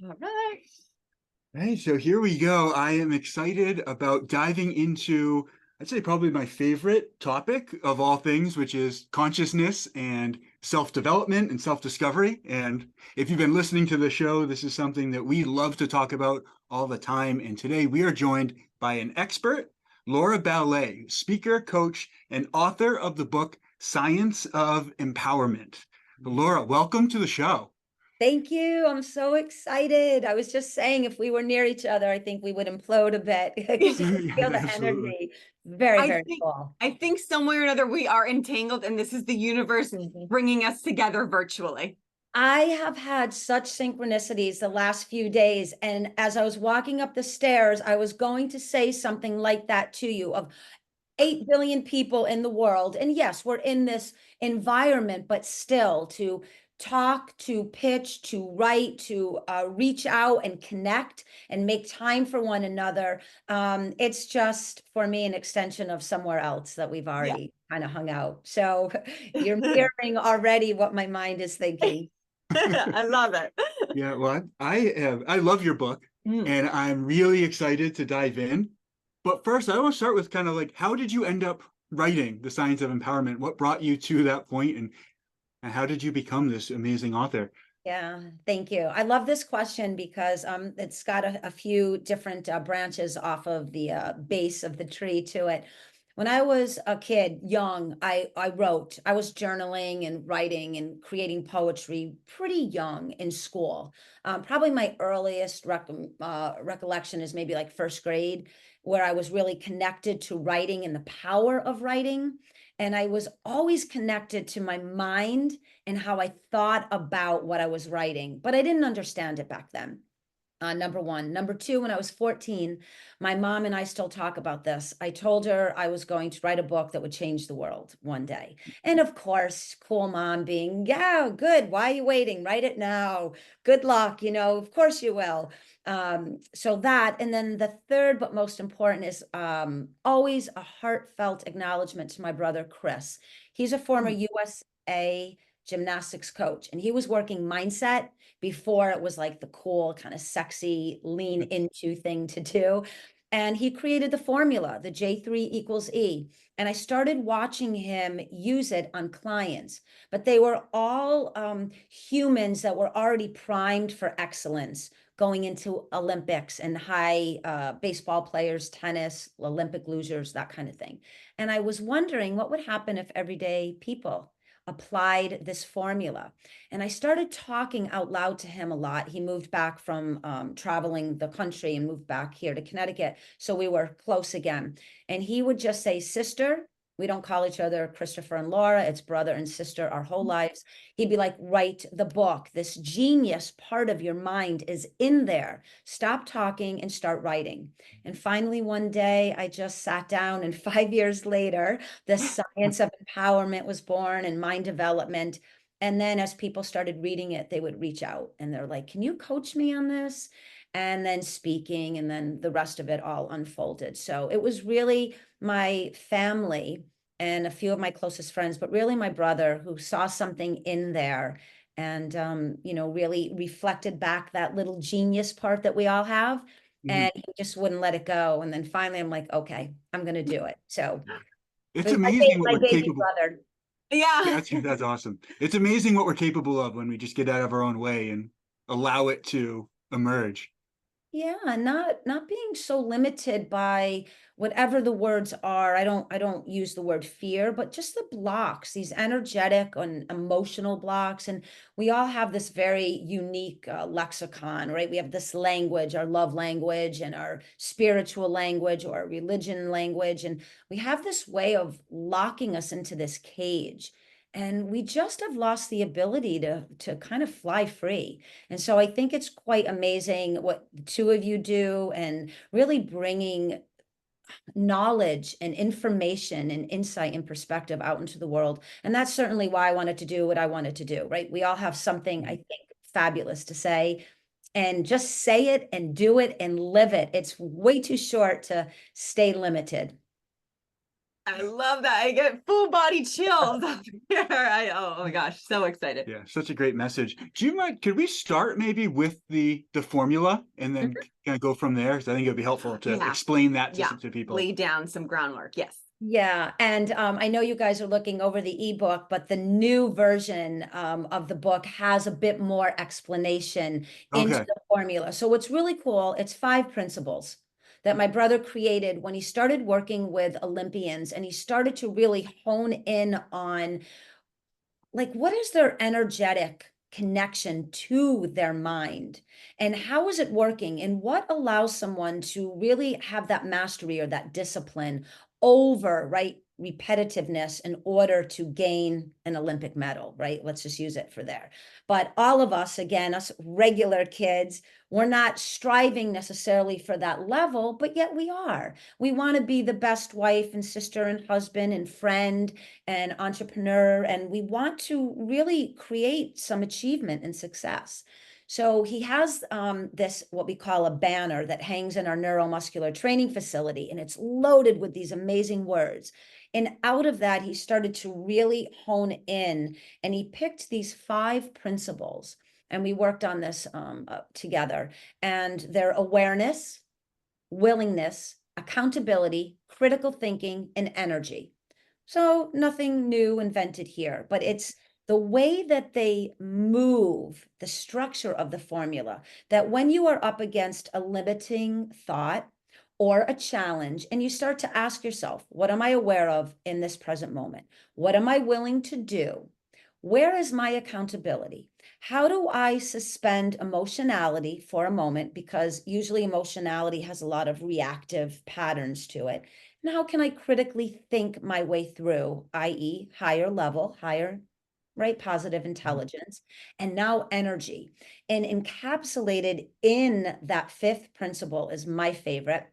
All right. Hey, so here we go. I am excited about diving into, I'd say probably my favorite topic of all things, which is consciousness and self-development and self-discovery. And if you've been listening to the show, this is something that we love to talk about all the time. And today we are joined by an expert, Laura Ballet, speaker, coach, and author of the book Science of Empowerment. Laura, welcome to the show. Thank you. I'm so excited. I was just saying if we were near each other, I think we would implode a bit because you can Yeah, feel the absolutely. energy. Very, I very think cool. I think somewhere or another we are entangled, and this is the universe bringing us together virtually. I have had such synchronicities the last few days. And as I was walking up the stairs, I was going to say something like that to you of 8 billion people in the world. And yes, we're in this environment, but still to talk, to pitch, to write, to reach out and connect and make time for one another. It's just for me an extension of somewhere else that we've Yeah. already kind of hung out. So you're mirroring already what my mind is thinking. I love it. Yeah, well, I love your book Mm. and I'm really excited to dive in. But first, I want to start with kind of like how did you end up writing The Science of Empowerment? What brought you to that point and how did you become this amazing author? Yeah, thank you. I love this question because it's got a few different branches off of the base of the tree to it. When I was a kid, young, I wrote. I was journaling and writing and creating poetry pretty young in school. Probably my earliest recollection is maybe like first grade, where I was really connected to writing and the power of writing. And I was always connected to my mind and how I thought about what I was writing, but I didn't understand it back then. Number one. Number two, when I was 14, my mom and I still talk about this. I told her I was going to write a book that would change the world one day. And of course, cool mom being, yeah, good. Why are you waiting? Write it now. Good luck. Of course you will. So that, and then the third, but most important is always a heartfelt acknowledgement to my brother, Chris. He's a former USA gymnastics coach, and he was working mindset before it was like the cool, kind of sexy, lean into thing to do. And he created the formula, the J3 equals E. And I started watching him use it on clients, but they were all humans that were already primed for excellence going into Olympics and high baseball players, tennis, Olympic losers, that kind of thing. And I was wondering what would happen if everyday people applied this formula. And I started talking out loud to him a lot. He moved back from traveling the country and moved back here to Connecticut. So we were close again. And he would just say, sister, we don't call each other Christopher and Laura. It's brother and sister our whole lives. He'd be like, write the book. This genius part of your mind is in there. Stop talking and start writing. And finally, one day I just sat down, and 5 years later, the science of empowerment was born and mind development. And then as people started reading it, they would reach out and they're like, can you coach me on this? And then speaking, and then the rest of it all unfolded. So it was really my family and a few of my closest friends, but really my brother who saw something in there and, really reflected back that little genius part that we all have. Mhm. And he just wouldn't let it go. And then finally, I'm like, okay, I'm going to do it. So it It's was amazing what my we're baby capable. brother. Yeah. That's awesome. It's amazing what we're capable of when we just get out of our own way and allow it to emerge. Yeah, not being so limited by whatever the words are. I don't use the word fear, but just the blocks, these energetic and emotional blocks. And we all have this very unique lexicon, right? We have this language, our love language and our spiritual language or our religion language. And we have this way of locking us into this cage. And we just have lost the ability to kind of fly free. And so I think it's quite amazing what the two of you do and really bringing knowledge and information and insight and perspective out into the world. And that's certainly why I wanted to do what I wanted to do, right? We all have something, I think, fabulous to say. And just say it and do it and live it. It's way too short to stay limited. I love that. I get full body chills up here. Oh my gosh, so excited. Yeah, such a great message. Do you mind, could we start maybe with the formula and then kind of go from there? Because I think it would be helpful to Yeah. explain that Yeah. to people. Lay down some groundwork. Yes. Yeah, and I know you guys are looking over the ebook, but the new version of the book has a bit more explanation into Okay. the formula. So what's really cool, it's 5 principles that my brother created when he started working with Olympians, and he started to really hone in on, like, what is their energetic connection to their mind, and how is it working, and what allows someone to really have that mastery or that discipline over, right, repetitiveness in order to gain an Olympic medal, right? Let's just use it for there. But all of us, again, us regular kids, we're not striving necessarily for that level, but yet we want to be the best wife and sister and husband and friend and entrepreneur, and we want to really create some achievement and success. So he has this, what we call a banner that hangs in our neuromuscular training facility, and it's loaded with these amazing words. And out of that, he started to really hone in, and he picked these 5 principles, and we worked on this together. And their awareness, willingness, accountability, critical thinking, and energy. So nothing new invented here, but it's the way that they move, the structure of the formula, that when you are up against a limiting thought or a challenge, and you start to ask yourself, what am I aware of in this present moment? What am I willing to do? Where is my accountability? How do I suspend emotionality for a moment? Because usually emotionality has a lot of reactive patterns to it. And how can I critically think my way through, i.e., higher level, higher, right, positive intelligence, and now energy. And encapsulated in that 5th principle is my favorite: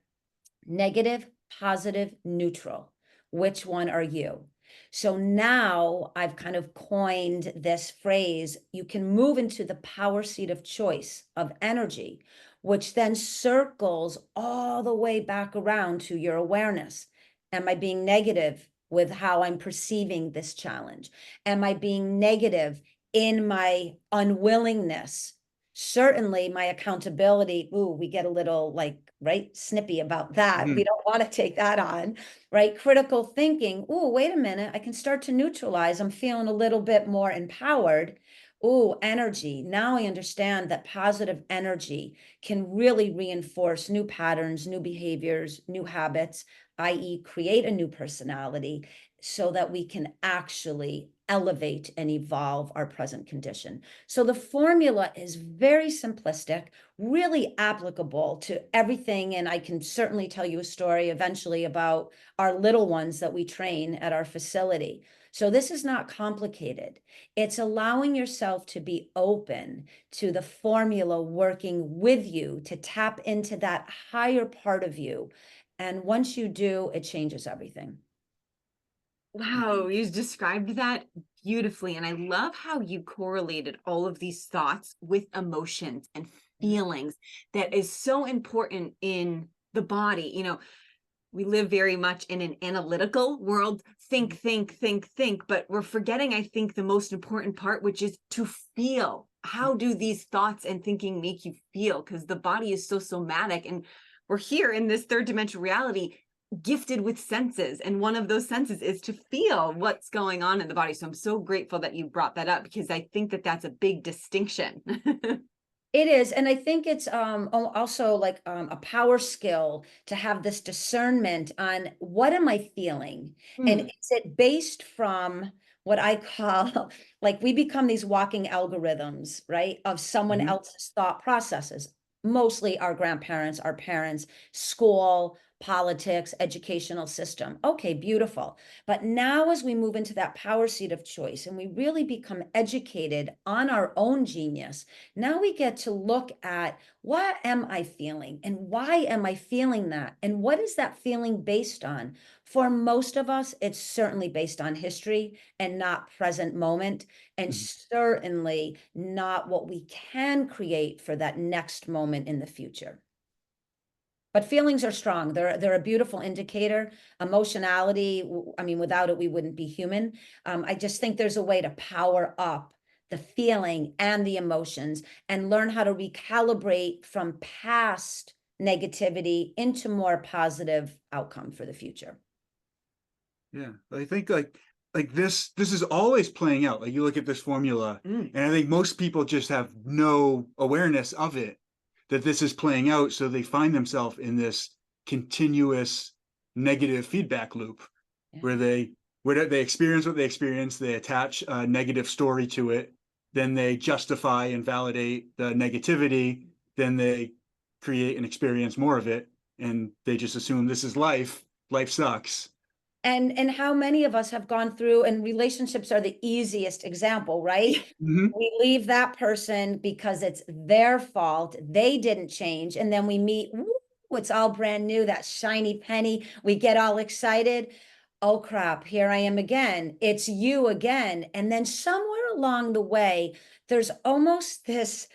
negative, positive, neutral. Which one are you? So now I've kind of coined this phrase: you can move into the power seat of choice of energy, which then circles all the way back around to your awareness. Am I being negative with how I'm perceiving this challenge? Am I being negative in my unwillingness? Certainly my accountability, ooh, we get a little, like, right, snippy about that. We don't want to take that on, right? Critical thinking, ooh, wait a minute, I can start to neutralize. I'm feeling a little bit more empowered. Ooh, energy. Now I understand that positive energy can really reinforce new patterns, new behaviors, new habits, i.e., create a new personality, so that we can actually elevate and evolve our present condition. So the formula is very simplistic, really applicable to everything. And I can certainly tell you a story eventually about our little ones that we train at our facility. So this is not complicated. It's allowing yourself to be open to the formula working with you to tap into that higher part of you. And once you do, it changes everything. Wow, you described that beautifully. And I love how you correlated all of these thoughts with emotions and feelings. That is so important in the body. We live very much in an analytical world. Think, but we're forgetting, I think, the most important part, which is to feel. How do these thoughts and thinking make you feel? Because the body is so somatic, and we're here in this third dimensional reality, gifted with senses. And one of those senses is to feel what's going on in the body. So I'm so grateful that you brought that up, because I think that that's a big distinction. It is, and I think it's also like a power skill to have this discernment on what am I feeling, and Mm, is it based from what I call like, we become these walking algorithms, right, of someone Mhm. else's thought processes, mostly our grandparents, our parents, school, politics, educational system. Okay, beautiful. But now as we move into that power seat of choice and we really become educated on our own genius, now we get to look at, what am I feeling and why am I feeling that? And what is that feeling based on? For most of us, it's certainly based on history and not present moment, and Mhm. certainly not what we can create for that next moment in the future. But feelings are strong. They're a beautiful indicator. Emotionality, I mean, without it, we wouldn't be human. I just think there's a way to power up the feeling and the emotions and learn how to recalibrate from past negativity into more positive outcome for the future. Yeah, I think like this is always playing out. Like you look at this formula, Mm. and I think most people just have no awareness of it, that this is playing out, so they find themselves in this continuous negative feedback loop Yeah. where they experience what they experience, they attach a negative story to it, then they justify and validate the negativity, then they create and experience more of it, and they just assume this is life. Life sucks. And how many of us have gone through, and relationships are the easiest example, right? Mhm. We leave that person because it's their fault. They didn't change. And then we meet, woo, it's all brand new, that shiny penny. We get all excited. Oh crap, here I am again. It's you again. And then somewhere along the way, there's almost this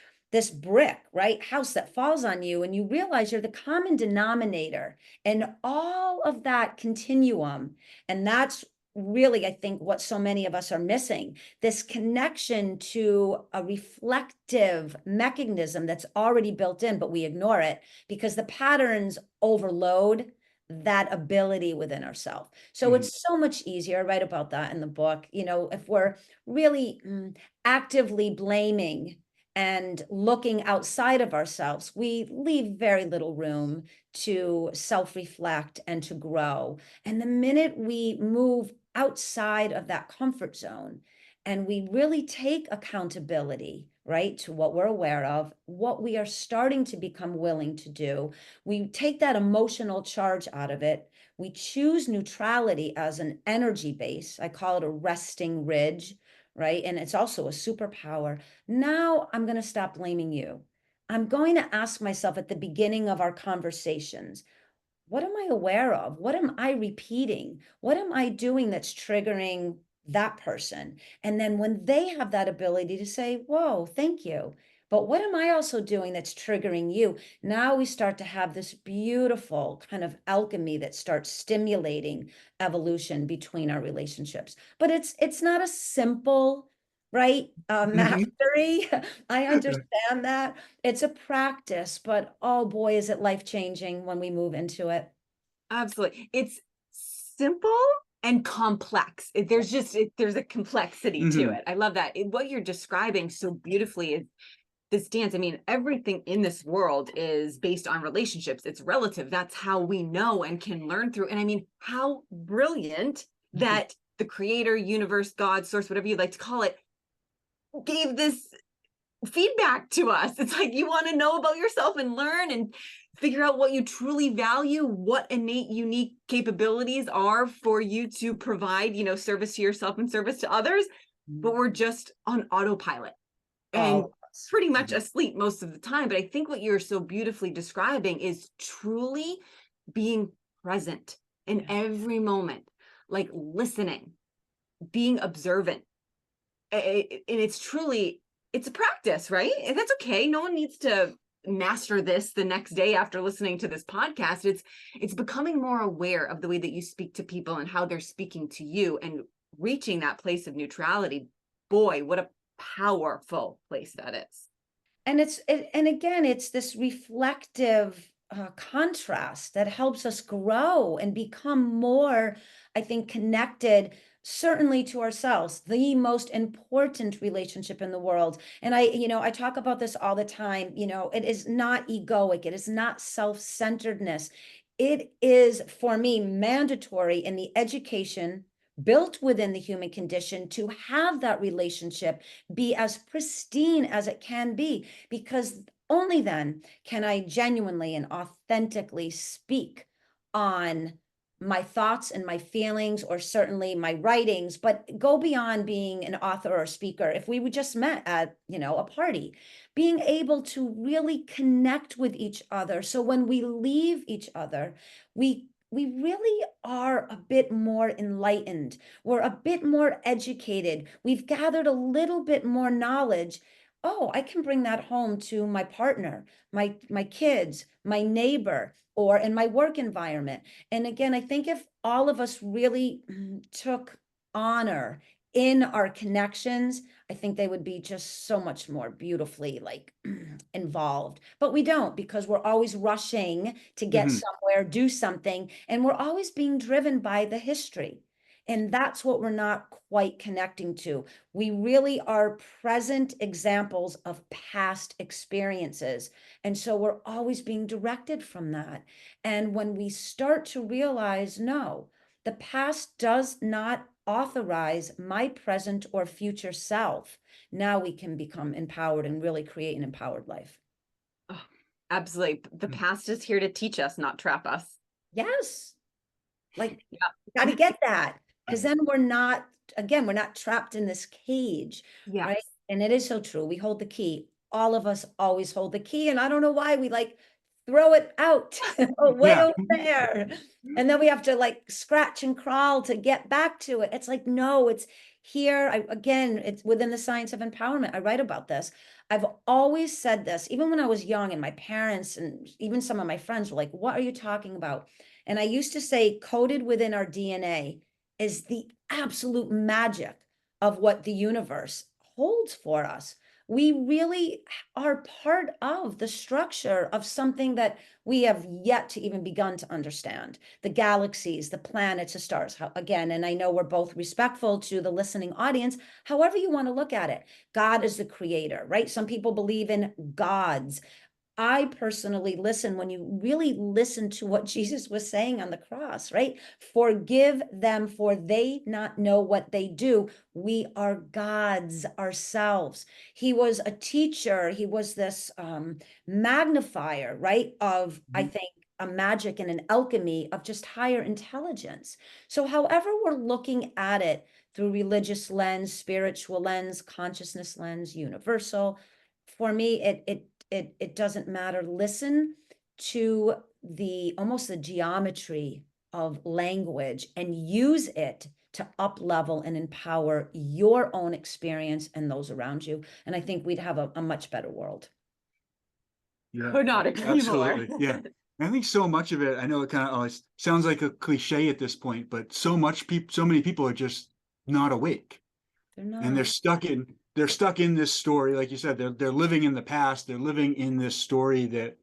brick, right? House that falls on you, and you realize you're the common denominator in all of that continuum. And that's really, I think, what so many of us are missing, this connection to a reflective mechanism that's already built in, but we ignore it because the patterns overload that ability within ourselves. So Mhm. it's so much easier. I write about that in the book. If we're really actively blaming and looking outside of ourselves, we leave very little room to self-reflect and to grow. And the minute we move outside of that comfort zone and we really take accountability, right, to what we're aware of, what we are starting to become willing to do, we take that emotional charge out of it. We choose neutrality as an energy base. I call it a resting ridge, right? And it's also a superpower. Now I'm going to stop blaming you. I'm going to ask myself at the beginning of our conversations, what am I aware of? What am I repeating? What am I doing that's triggering that person? And then when they have that ability to say, whoa, thank you. But what am I also doing that's triggering you? Now we start to have this beautiful kind of alchemy that starts stimulating evolution between our relationships. But it's not a simple, right? Mhm. Mastery. I understand that. It's a practice, but oh boy, is it life-changing when we move into it. Absolutely. It's simple and complex. There's a complexity to Mhm. it. I love that. What you're describing so beautifully is this dance. I mean, everything in this world is based on relationships. It's relative. That's how we know and can learn through. And I mean, how brilliant that the creator, universe, God, source, whatever you like to call it, gave this feedback to us. It's like you want to know about yourself and learn and figure out what you truly value, what innate, unique capabilities are for you to provide, service to yourself and service to others. But we're just on autopilot and All of us. pretty much Mhm. asleep most of the time. But I think what you're so beautifully describing is truly being present in Yeah. every moment, like listening, being observant. And it's a practice, right? And that's okay. No one needs to master this the next day after listening to this podcast. It's becoming more aware of the way that you speak to people and how they're speaking to you and reaching that place of neutrality. Boy, what a powerful place that is. And again, it's this reflective contrast that helps us grow and become more, I think, connected, certainly to ourselves, the most important relationship in the world. And I talk about this all the time. It is not egoic, it is not self-centeredness. It is, for me, mandatory in the education built within the human condition to have that relationship be as pristine as it can be, because only then can I genuinely and authentically speak on my thoughts and my feelings, or certainly my writings, but go beyond being an author or a speaker. If we would just met at, a party, being able to really connect with each other. So when we leave each other, we really are a bit more enlightened. We're a bit more educated. We've gathered a little bit more knowledge. oh, I can bring that home to my partner, my kids, my neighbor, or in my work environment. And again, I think if all of us really took honor in our connections, I think they would be just so much more beautifully like involved. But we don't, because we're always rushing to get Hmm. somewhere, do something, and we're always being driven by the history. And that's what we're not quite connecting to. We really are present examples of past experiences. And so we're always being directed from that. And when we start to realize, no, the past does not authorize my present or future self, now we can become empowered and really create an empowered life. Oh, absolutely. The past is here to teach us, not trap us. Yes. Like, Yeah. got to get that, because then we're not, again, we're not trapped in this cage, right? Yes. And it is so true. We hold the key. All of us always hold the key. And I don't know why we like throw it out way Yeah. over there. And then we have to like scratch and crawl to get back to it. It's like, no, it's here. Again, it's within the science of empowerment. I write about this. I've always said this, even when I was young, and my parents and even some of my friends were like, what are you talking about? And I used to say, coded within our DNA is the absolute magic of what the universe holds for us. We really are part of the structure of something that we have yet to even begun to understand. The galaxies, the planets, the stars. Again, and I know we're both respectful to the listening audience, however you want to look at it. God is the creator, right? Some people believe in gods. I personally listen when you really listen to what Jesus was saying on the cross, right? Forgive them, for they not know what they do. We are gods ourselves. He was a teacher. He was this magnifier, right? Of, I Mhm. think, a magic and an alchemy of just higher intelligence. So however we're looking at it through religious lens, spiritual lens, consciousness lens, universal, for me, it doesn't matter. Listen to the almost the geometry of language and use it to up level and empower your own experience and those around you. And I think we'd have a much better world. Yeah, Could not agree more. absolutely. Yeah. I think so much of it, I know it kind of it sounds like a cliche at this point, but so many people are just not awake. They're And not. they're stuck in this story. Like you said, they're living in the past. They're living in this story that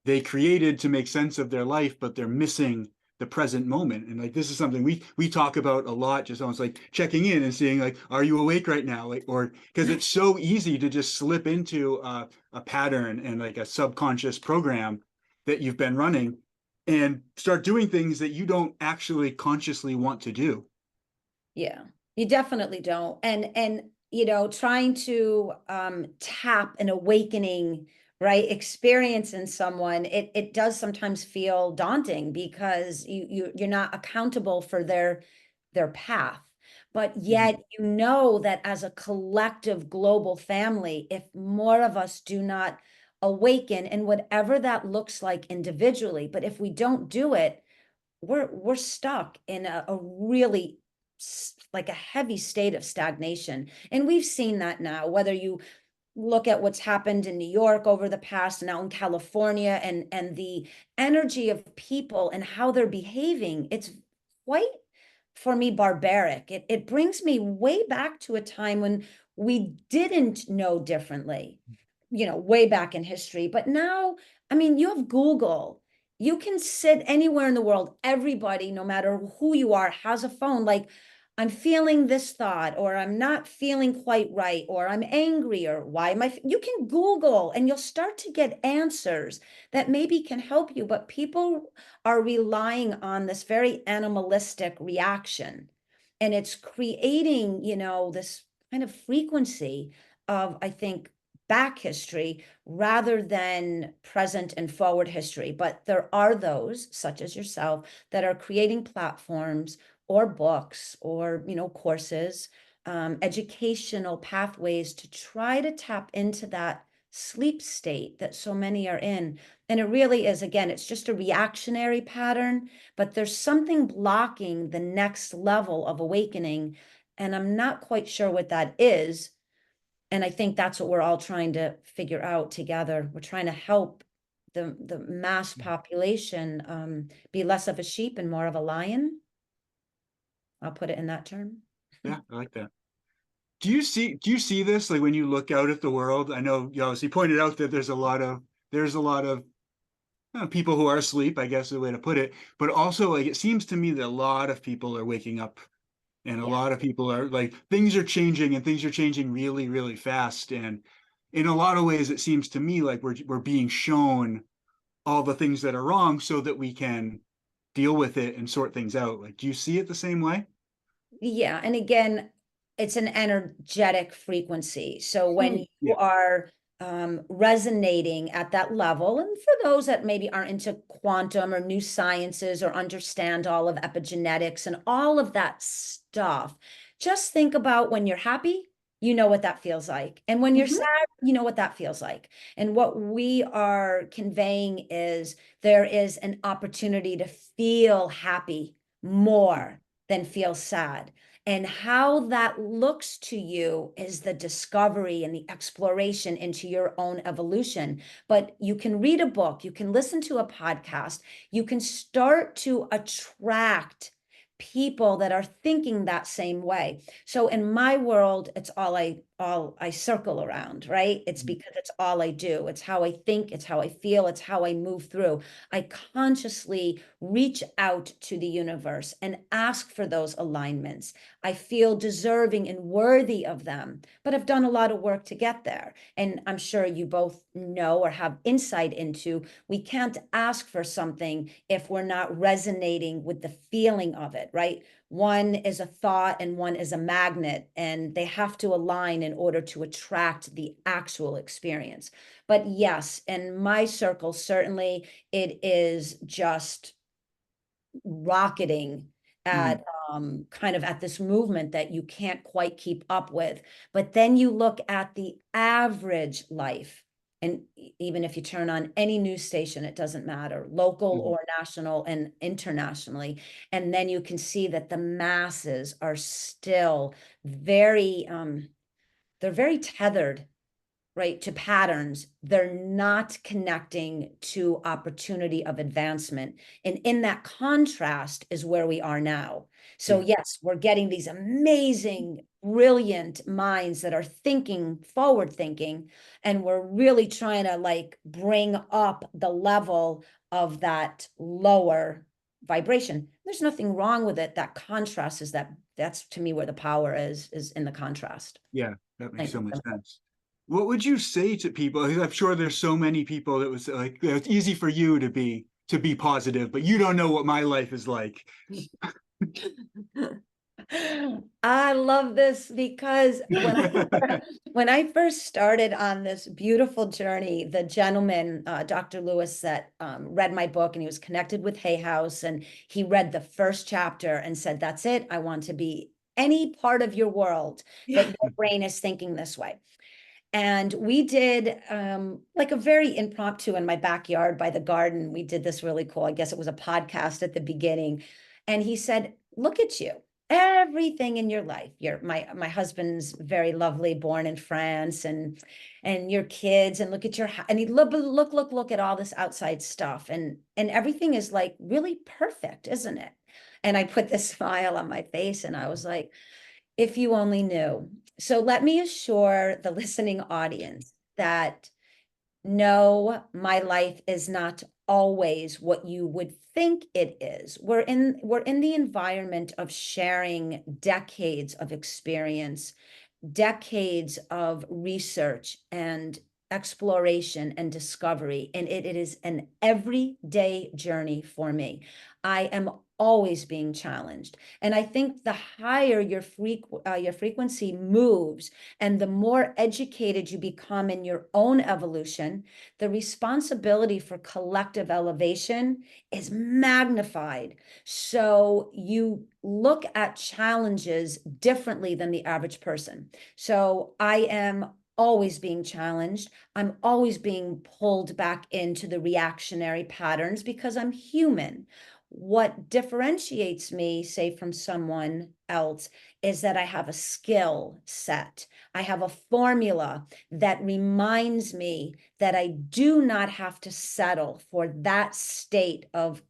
they created to make sense of their life, but they're missing the present moment. And like this is something we talk about a lot, just almost like checking in and seeing like, are you awake right now? Like, or because it's so easy to just slip into a pattern and like a subconscious program that you've been running and start doing things that you don't actually consciously want to do. Yeah, you definitely don't. And you know, trying to tap an awakening, right, experience in someone, it does sometimes feel daunting because you're not accountable for their path. But Mhm. yet you know that as a collective global family, if more of us do not awaken, and whatever that looks like individually, but if we don't do it, we're stuck in a really like a heavy state of stagnation. And we've seen that now, whether you look at what's happened in New York over the past, now in California, and the energy of people and how they're behaving, it's quite, for me, barbaric. It brings me way back to a time when we didn't know differently, you know, way back in history. But now, I mean, you have Google. You can sit anywhere in the world. Everybody, no matter who you are, has a phone. Like, I'm feeling this thought, or I'm not feeling quite right, or I'm angry, or why am I? You can Google and you'll start to get answers that maybe can help you. But people are relying on this very animalistic reaction. And it's creating, you know, this kind of frequency of, I think, back history rather than present and forward history. But there are those, such as yourself, that are creating platforms or books or, you know, courses, educational pathways to try to tap into that sleep state that so many are in. And it really is, again, it's just a reactionary pattern, but there's something blocking the next level of awakening. And I'm not quite sure what that is. And I think that's what we're all trying to figure out together. We're trying to help the mass population be less of a sheep and more of a lion. I'll put it in that term. Yeah, I like that. Do you see this like when you look out at the world? I know you obviously pointed out that there's a lot of people who are asleep, I guess is the way to put it. But also, like, it seems to me that a lot of people are waking up, and a Yeah. lot of people are like, things are changing, and things are changing really, really fast. And in a lot of ways, it seems to me like we're being shown all the things that are wrong so that we can deal with it and sort things out. Like, do you see it the same way? Yeah, and again, it's an energetic frequency. So when you Yeah. are resonating at that level, and for those that maybe aren't into quantum or new sciences or understand all of epigenetics and all of that stuff, just think about when you're happy, you know what that feels like. And when you're Mhm. sad, you know what that feels like. And what we are conveying is there is an opportunity to feel happy more than feel sad. And how that looks to you is the discovery and the exploration into your own evolution. But you can read a book, you can listen to a podcast, you can start to attract people that are thinking that same way. So in my world, it's all I circle around, right? It's because it's all I do. It's how I think, it's how I feel, it's how I move through. I consciously reach out to the universe and ask for those alignments. I feel deserving and worthy of them, but I've done a lot of work to get there. And I'm sure you both know or have insight into we can't ask for something if we're not resonating with the feeling of it, right? One is a thought and one is a magnet, and they have to align in order to attract the actual experience. But yes, in my circle, certainly it is just rocketing Mhm. at kind of at this movement that you can't quite keep up with. But then you look at the average life, and even if you turn on any news station, it doesn't matter, local Mhm. or national and internationally, and then you can see that the masses are still very they're very tethered, right, to patterns. They're not connecting to opportunity of advancement. And in that contrast is where we are now. So Yeah. yes, we're getting these amazing, brilliant minds that are thinking, forward thinking, and we're really trying to like bring up the level of that lower vibration. There's nothing wrong with it. That contrast is that's to me where the power is in the contrast. Yeah, that makes Like, so much sense. What would you say to people? 'Cause I'm sure there's so many people that was like, it's easy for you to be positive, but you don't know what my life is like. I love this because when I first started on this beautiful journey, the gentleman, Dr. Lewis, that read my book, and he was connected with Hay House, and he read the first chapter and said, "That's it. I want to be any part of your world that Yeah. your brain is thinking this way." And we did like a very impromptu in my backyard by the garden. We did this really cool, I guess it was a podcast at the beginning. And he said, "Look at you. Everything in your life. My husband's very lovely, born in France, and your kids, and look at your and he look at all this outside stuff. And everything is like really perfect, isn't it?" And I put this smile on my face and I was like, if you only knew. So let me assure the listening audience that no, my life is not always what you would think it is. We're in the environment of sharing decades of experience, decades of research and exploration and discovery, and it is an everyday journey for me. I am always being challenged, and I think the higher your frequency moves, and the more educated you become in your own evolution, the responsibility for collective elevation is magnified. So you look at challenges differently than the average person. So I am always being challenged. I'm always being pulled back into the reactionary patterns because I'm human. What differentiates me, say, from someone else is that I have a skill set. I have a formula that reminds me that I do not have to settle for that state of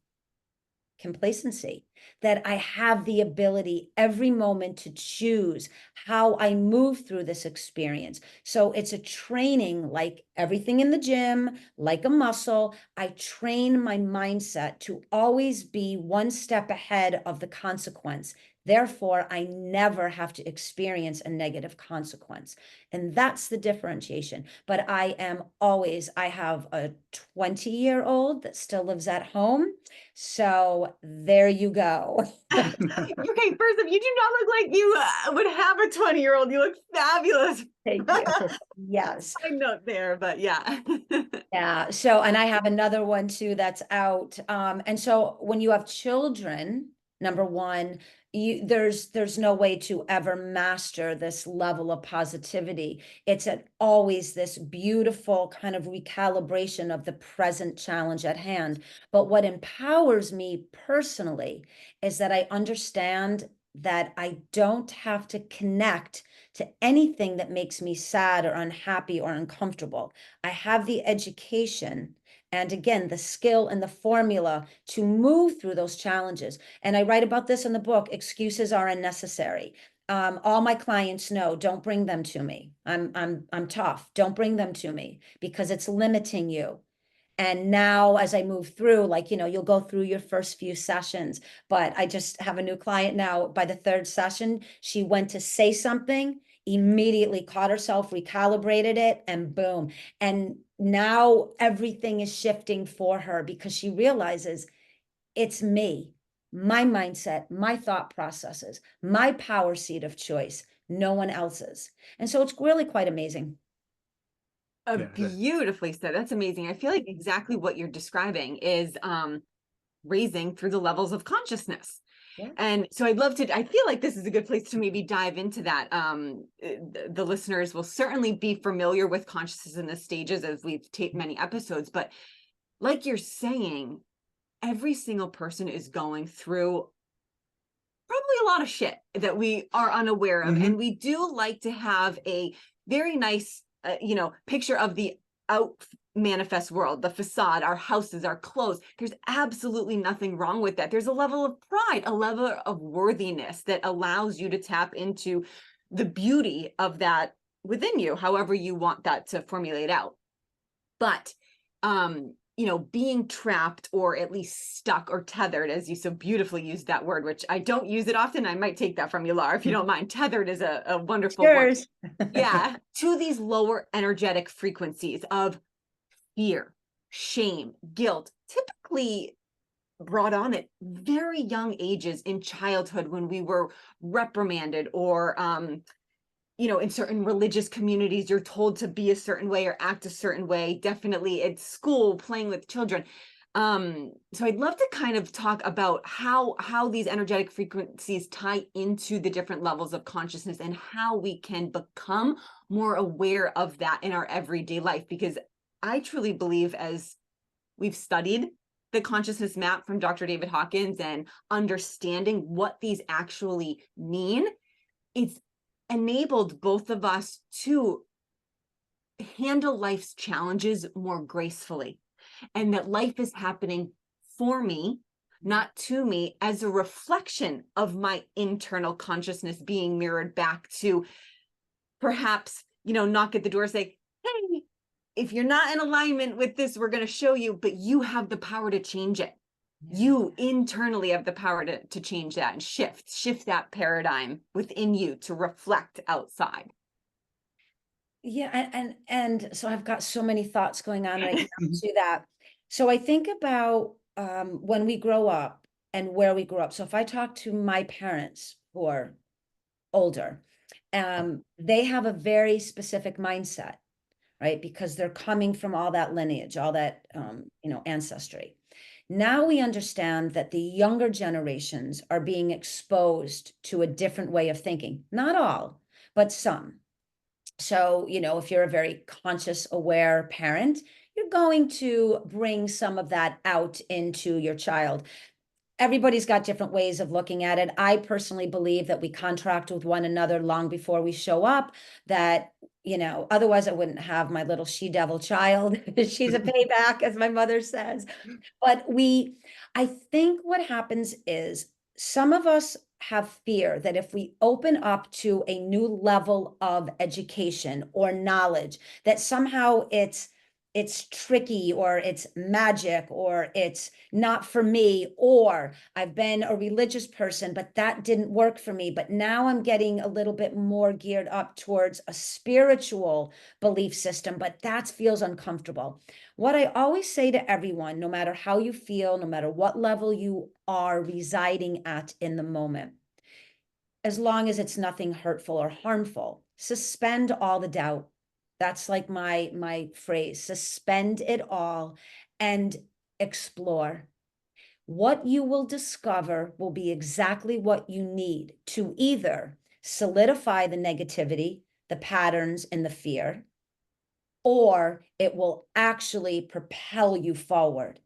complacency, that I have the ability every moment to choose how I move through this experience. So it's a training, like everything in the gym, like a muscle. I train my mindset to always be one step ahead of the consequence. Therefore, I never have to experience a negative consequence. And that's the differentiation. But I have a 20-year-old that still lives at home. So there you go. Okay, first off, you do not look like you would have a 20-year-old. You look fabulous. Thank you. Yes. Side note there, but yeah. Yeah. So, and I have another one too that's out. And so when you have children, number one, there's no way to ever master this level of positivity. It's always this beautiful kind of recalibration of the present challenge at hand. But what empowers me personally is that I understand that I don't have to connect to anything that makes me sad or unhappy or uncomfortable. I have the education and again, the skill and the formula to move through those challenges. And I write about this in the book, Excuses Are Unnecessary. All my clients know, don't bring them to me. I'm tough. Don't bring them to me because it's limiting you. And now as I move through, like, you'll go through your first few sessions, but I just have a new client now. By the third session, she went to say something, immediately caught herself, recalibrated it, and boom. And now everything is shifting for her because she realizes it's me, my mindset, my thought processes, my power seat of choice, no one else's. And so it's really quite amazing. Beautifully said. That's amazing. I feel like exactly what you're describing is raising through the levels of consciousness. Yeah. And so I feel like this is a good place to maybe dive into that. The listeners will certainly be familiar with consciousness in the stages as we've taped many episodes, but like you're saying, every single person is going through probably a lot of shit that we are unaware of. And we do like to have a very nice, picture of the out manifest world, the facade, our houses, our clothes. There's absolutely nothing wrong with that. There's a level of pride, a level of worthiness that allows you to tap into the beauty of that within you, however you want that to formulate out. But being trapped or at least stuck or tethered, as you so beautifully used that word, which I don't use it often. I might take that from you, Laura, if you don't mind. Tethered is a wonderful word. Yeah, to these lower energetic frequencies of fear, shame, guilt, typically brought on at very young ages in childhood when we were reprimanded or in certain religious communities, you're told to be a certain way or act a certain way, definitely at school, playing with children. So I'd love to kind of talk about how these energetic frequencies tie into the different levels of consciousness and how we can become more aware of that in our everyday life. Because I truly believe, as we've studied the consciousness map from Dr. David Hawkins and understanding what these actually mean, it's enabled both of us to handle life's challenges more gracefully, and that life is happening for me, not to me, as a reflection of my internal consciousness being mirrored back to perhaps, knock at the door, say, hey, if you're not in alignment with this, we're going to show you, but you have the power to change it. You internally have the power to change that and shift that paradigm within you to reflect outside. Yeah, and so I've got so many thoughts going on right now to that. So I think about when we grow up and where we grew up. So if I talk to my parents who are older, they have a very specific mindset, right? Because they're coming from all that lineage, all that ancestry. Now we understand that the younger generations are being exposed to a different way of thinking. Not all, but some. So, if you're a very conscious, aware parent, you're going to bring some of that out into your child. everybody's got different ways of looking at it. I personally believe that we contract with one another long before we show up, that, otherwise I wouldn't have my little she devil child. She's a payback, as my mother says. But I think what happens is some of us have fear that if we open up to a new level of education or knowledge, that somehow it's tricky, or it's magic, or it's not for me, or I've been a religious person, but that didn't work for me. But now I'm getting a little bit more geared up towards a spiritual belief system, but that feels uncomfortable. What I always say to everyone, no matter how you feel, no matter what level you are residing at in the moment, as long as it's nothing hurtful or harmful, suspend all the doubt. That's like my phrase, suspend it all and explore. What you will discover will be exactly what you need to either solidify the negativity, the patterns, and the fear, or it will actually propel you forward.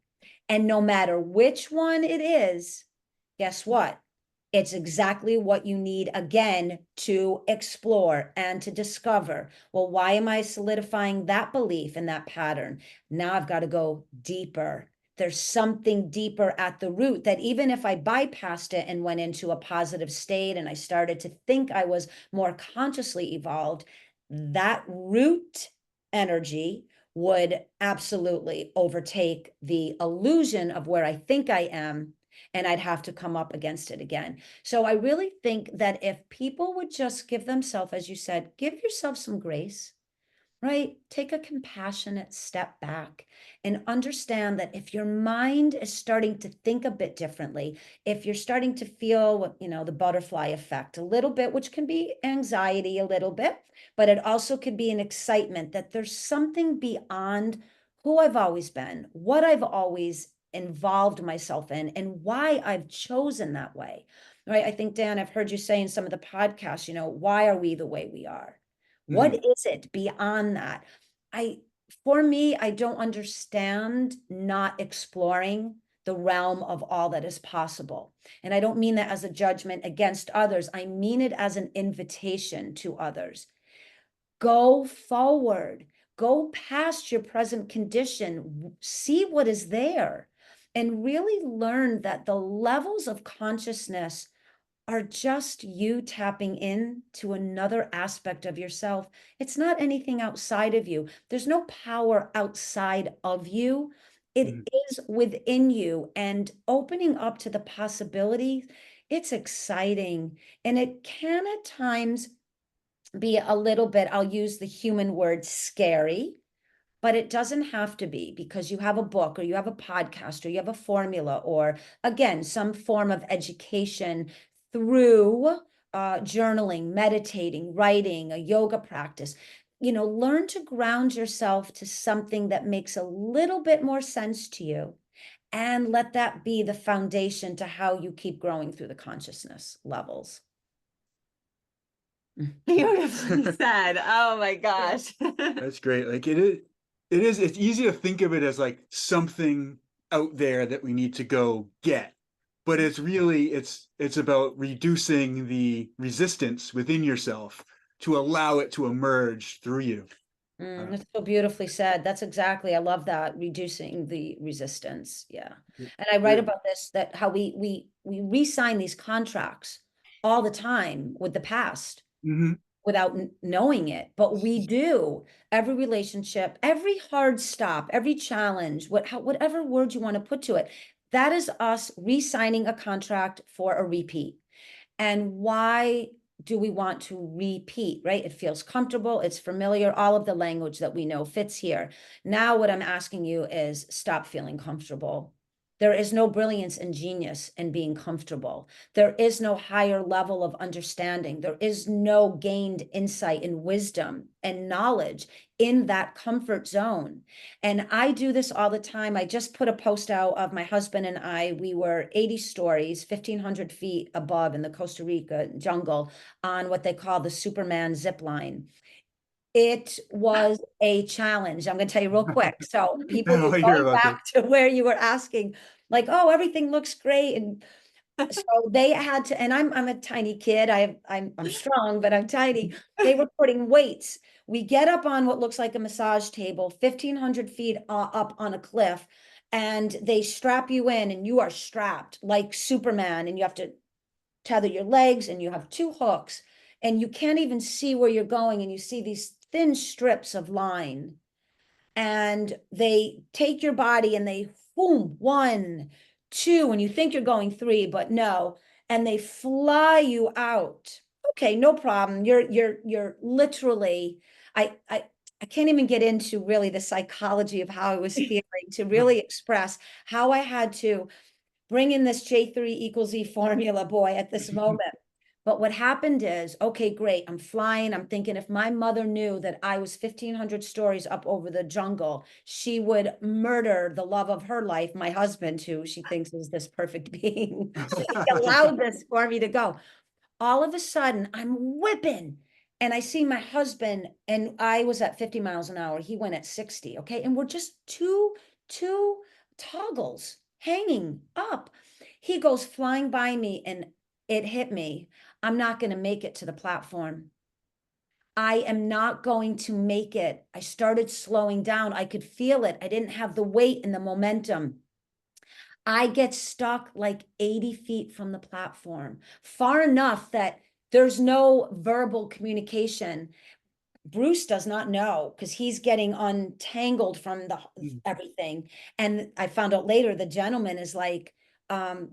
And no matter which one it is, guess what? It's exactly what you need again to explore and to discover. Well, why am I solidifying that belief and that pattern? Now I've got to go deeper. There's something deeper at the root that even if I bypassed it and went into a positive state and I started to think I was more consciously evolved, that root energy would absolutely overtake the illusion of where I think I am, and I'd have to come up against it again. So I really think that if people would just give themselves, as you said, give yourself some grace, right? Take a compassionate step back and understand that if your mind is starting to think a bit differently, if you're starting to feel what, the butterfly effect a little bit, which can be anxiety a little bit, but it also could be an excitement that there's something beyond who I've always been, what I've always involved myself in, and why I've chosen that way, right? I think, Dan, I've heard you say in some of the podcasts, why are we the way we are? What is it beyond that? I, for me, I don't understand not exploring the realm of all that is possible. And I don't mean that as a judgment against others. I mean it as an invitation to others. Go forward, go past your present condition, see what is there, and really learn that the levels of consciousness are just you tapping in to another aspect of yourself. It's not anything outside of you. There's no power outside of you. It is within you, and opening up to the possibilities. It's exciting, and it can at times be a little bit, I'll use the human word, scary, but it doesn't have to be, because you have a book, or you have a podcast, or you have a formula, or again, some form of education through journaling, meditating, writing, a yoga practice. Learn to ground yourself to something that makes a little bit more sense to you, and let that be the foundation to how you keep growing through the consciousness levels. Beautifully said. Oh my gosh. That's great. Like it's easy to think of it as like something out there that we need to go get. But it's really it's about reducing the resistance within yourself to allow it to emerge through you. That's so beautifully said. That's exactly, I love that, reducing the resistance. Yeah. And I write about this, that how we re-sign these contracts all the time with the past Mm-hmm. without knowing it, but we do. Every relationship, every hard stop, every challenge, whatever word you want to put to it, that is us re-signing a contract for a repeat. And why do we want to repeat, right? It feels comfortable, it's familiar, all of the language that we know fits here. Now, what I'm asking you is stop feeling comfortable. There is no brilliance and genius in being comfortable. There is no higher level of understanding. There is no gained insight and wisdom and knowledge in that comfort zone. And I do this all the time. I just put a post out of my husband and I. We were 80 stories, 1,500 feet above in the Costa Rica jungle on what they call the Superman zip line. It was a challenge. I'm going to tell you real quick. So people, Oh, I hear going about this. back to where you were asking, like, oh, everything looks great. And so they had to, and I'm a tiny kid. I'm strong, but I'm tiny. They were putting weights. We get up on what looks like a massage table, 1,500 feet up on a cliff, and they strap you in, and you are strapped like Superman, and you have to tether your legs, and you have two hooks, and you can't even see where you're going, and you see these thin strips of line, and they take your body and they boom, one, two, and you think you're going three, but no, and they fly you out. Okay, no problem. You're literally, I can't even get into really the psychology of how I was feeling to really express how I had to bring in this J3 equals E formula, boy, at this moment. But what happened is, okay, great. I'm flying. I'm thinking if my mother knew that I was 1,500 stories up over the jungle, she would murder the love of her life, my husband, who she thinks is this perfect being. He allowed this for me to go. All of a sudden, I'm whipping. And I see my husband, and I was at 50 miles an hour. He went at 60. Okay. And we're just two toggles hanging up. He goes flying by me, and it hit me. I'm not going to make it to the platform. I am not going to make it. I started slowing down. I could feel it. I didn't have the weight and the momentum. I get stuck like 80 feet from the platform, far enough that there's no verbal communication. Bruce does not know because he's getting untangled from the everything. And I found out later the gentleman is like,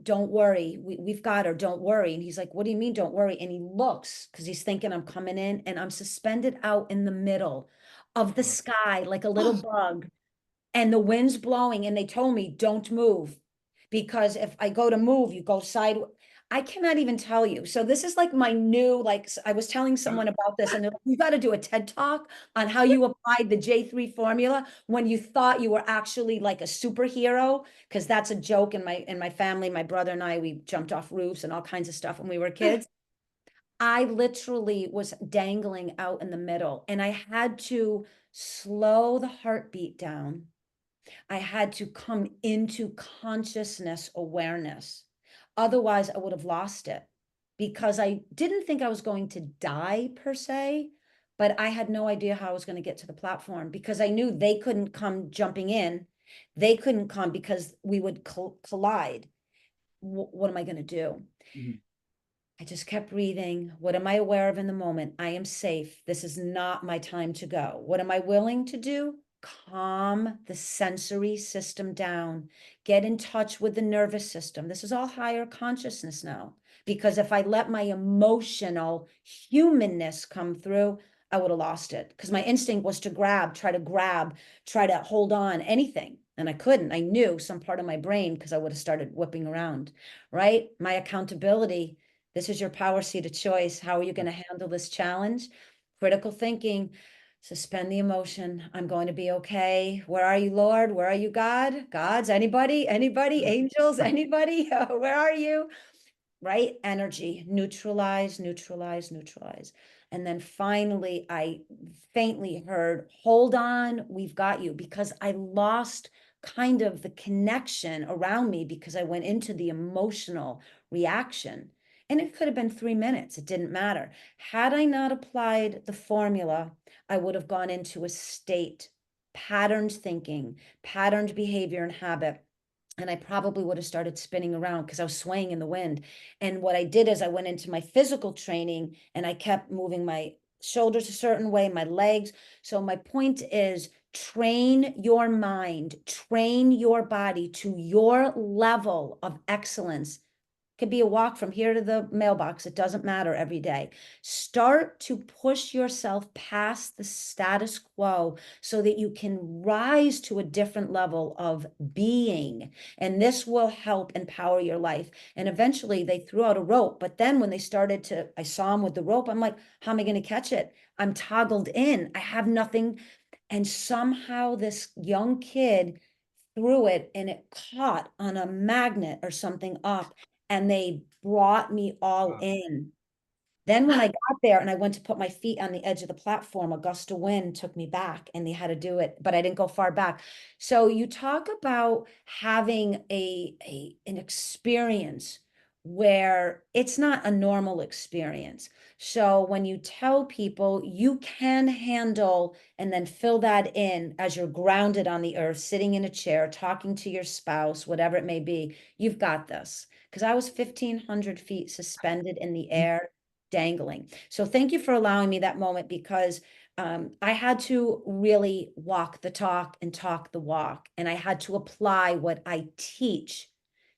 don't worry, we've got her, don't worry. And he's like, what do you mean, don't worry? And he looks because he's thinking I'm coming in, and I'm suspended out in the middle of the sky like a little bug, and the wind's blowing, and they told me don't move because if I go to move, you go sideways. I cannot even tell you. So this is like my new, like I was telling someone about this, and they're like, you got to do a TED talk on how you applied the J3 formula when you thought you were actually like a superhero, because that's a joke in my family. My brother and I, we jumped off roofs and all kinds of stuff when we were kids. I literally was dangling out in the middle, and I had to slow the heartbeat down. I had to come into consciousness awareness. Otherwise, I would have lost it because I didn't think I was going to die per se, but I had no idea how I was going to get to the platform because I knew they couldn't come jumping in. They couldn't come because we would collide. What am I going to do? Mhm. I just kept breathing. What am I aware of in the moment? I am safe. This is not my time to go. What am I willing to do? Calm the sensory system down. Get in touch with the nervous system. This is all higher consciousness now. Because if I let my emotional humanness come through, I would have lost it. Because my instinct was to grab, try to hold on, anything. And I couldn't. I knew some part of my brain because I would have started whipping around, right? My accountability, this is your power seat of choice. How are you going to handle this challenge? Critical thinking, suspend the emotion. I'm going to be okay. Where are you, Lord? Where are you, God? Gods, anybody? Anybody? Angels? Anybody? Where are you? Right? Energy, neutralize, neutralize, neutralize. And then finally, I faintly heard, hold on, we've got you, because I lost kind of the connection around me because I went into the emotional reaction. And it could have been 3 minutes, it didn't matter. Had I not applied the formula, I would have gone into a state, patterned thinking, patterned behavior and habit, and I probably would have started spinning around because I was swaying in the wind. And what I did is I went into my physical training and I kept moving my shoulders a certain way, my legs. So my point is train your mind, train your body to your level of excellence. Could be a walk from here to the mailbox. It doesn't matter every day. Start to push yourself past the status quo so that you can rise to a different level of being. And this will help empower your life. And eventually they threw out a rope. But then when they started to, I saw them with the rope. I'm like, how am I going to catch it? I'm toggled in. I have nothing. And somehow this young kid threw it and it caught on a magnet or something up, and they brought me all Wow. in. Then when I got there and I went to put my feet on the edge of the platform, a gust of wind took me back and they had to do it, but I didn't go far back. So you talk about having an experience where it's not a normal experience. So when you tell people you can handle and then fill that in as you're grounded on the earth, sitting in a chair, talking to your spouse, whatever it may be, you've got this. Because I was 1,500 feet suspended in the air, dangling. So thank you for allowing me that moment, because I had to really walk the talk and talk the walk. And I had to apply what I teach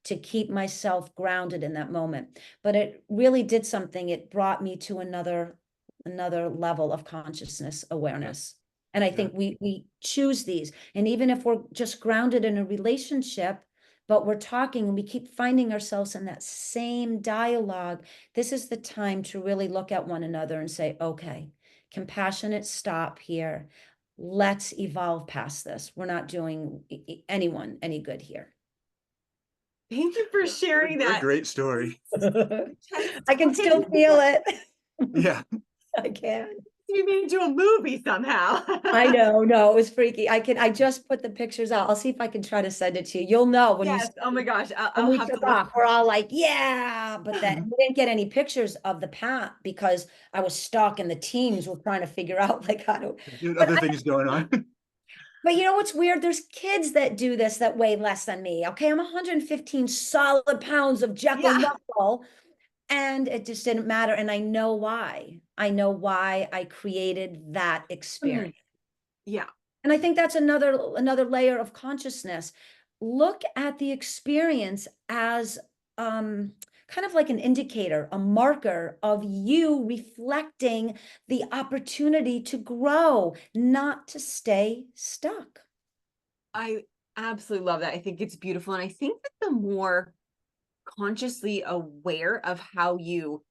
to keep myself grounded in that moment. But it really did something. It brought me to another level of consciousness awareness. And I Yeah. think we choose these. And even if we're just grounded in a relationship, but we're talking and we keep finding ourselves in that same dialogue, this is the time to really look at one another and say, okay, compassionate stop here. Let's evolve past this. We're not doing anyone any good here. Thank you for sharing What a that. great story. I can still feel it. Yeah. I can. You made into a movie somehow. I know, no, it was freaky. I just put the pictures out. I'll see if I can try to send it to you. You'll know when Yes. Oh my gosh. when I'll we have to took look. off. We're all like, yeah, but then we didn't get any pictures of the path because I was stuck and the teams were trying to figure out like how to. There's But other things going on. But you know what's weird? There's kids that do this that weigh less than me. Okay, I'm 115 solid pounds of Jekyll Yeah. muscle, and it just didn't matter. And I know why. I know why I created that experience. Yeah. And I think that's another layer of consciousness. Look at the experience as kind of like an indicator, a marker of you reflecting the opportunity to grow, not to stay stuck. I absolutely love that. I think it's beautiful. And I think that the more consciously aware of how you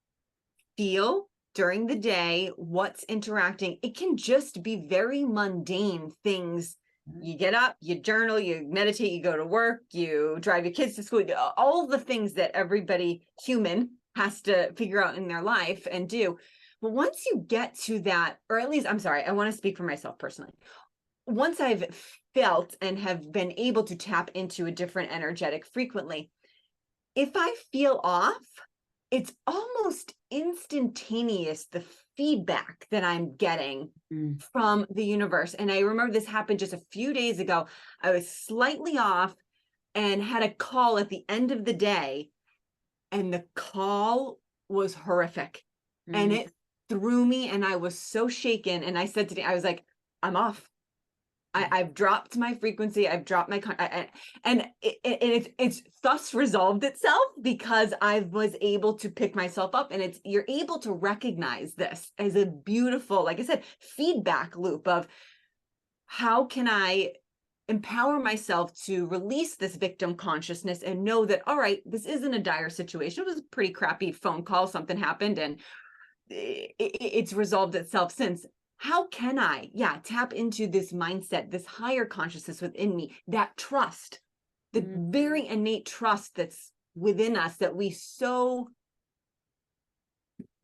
feel during the day, what's interacting, it can just be very mundane things. You get up, you journal, you meditate, you go to work, you drive your kids to school, all the things that everybody human has to figure out in their life and do. But once you get to that, or at least, I'm sorry, I want to speak for myself personally. Once I've felt and have been able to tap into a different energetic frequently, if I feel off, it's almost instantaneous, the feedback that I'm getting from the universe. And I remember this happened just a few days ago. I was slightly off and had a call at the end of the day, and the call was horrific. And it threw me, and I was so shaken. And I said to me, I was like, I'm off. I've dropped my frequency. I've dropped my and it's thus resolved itself because I was able to pick myself up, and you're able to recognize this as a beautiful, like I said, feedback loop of how can I empower myself to release this victim consciousness and know that, all right, this isn't a dire situation. It was a pretty crappy phone call. Something happened and it's resolved itself since. How can I, tap into this mindset, this higher consciousness within me, that trust, the very innate trust that's within us that we so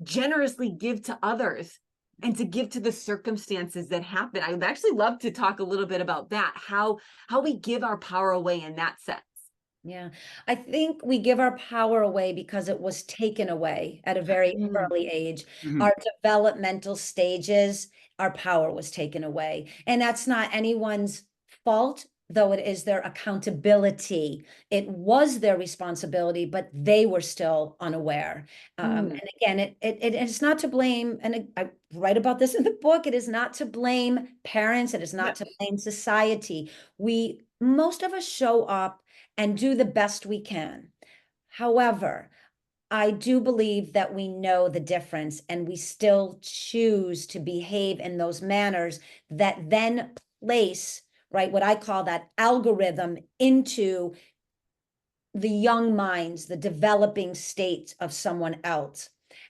generously give to others and to give to the circumstances that happen. I would actually love to talk a little bit about that, how we give our power away in that sense. Yeah, I think we give our power away because it was taken away at a very early age. Mhm. Our developmental stages, our power was taken away. And that's not anyone's fault, though it is their accountability. It was their responsibility, but they were still unaware. And again, it's not to blame, and I write about this in the book. It is not to blame parents. It is not to blame society. Most of us show up and do the best we can. However, I do believe that we know the difference and we still choose to behave in those manners that then place, right, what I call that algorithm into the young minds, the developing state of someone else.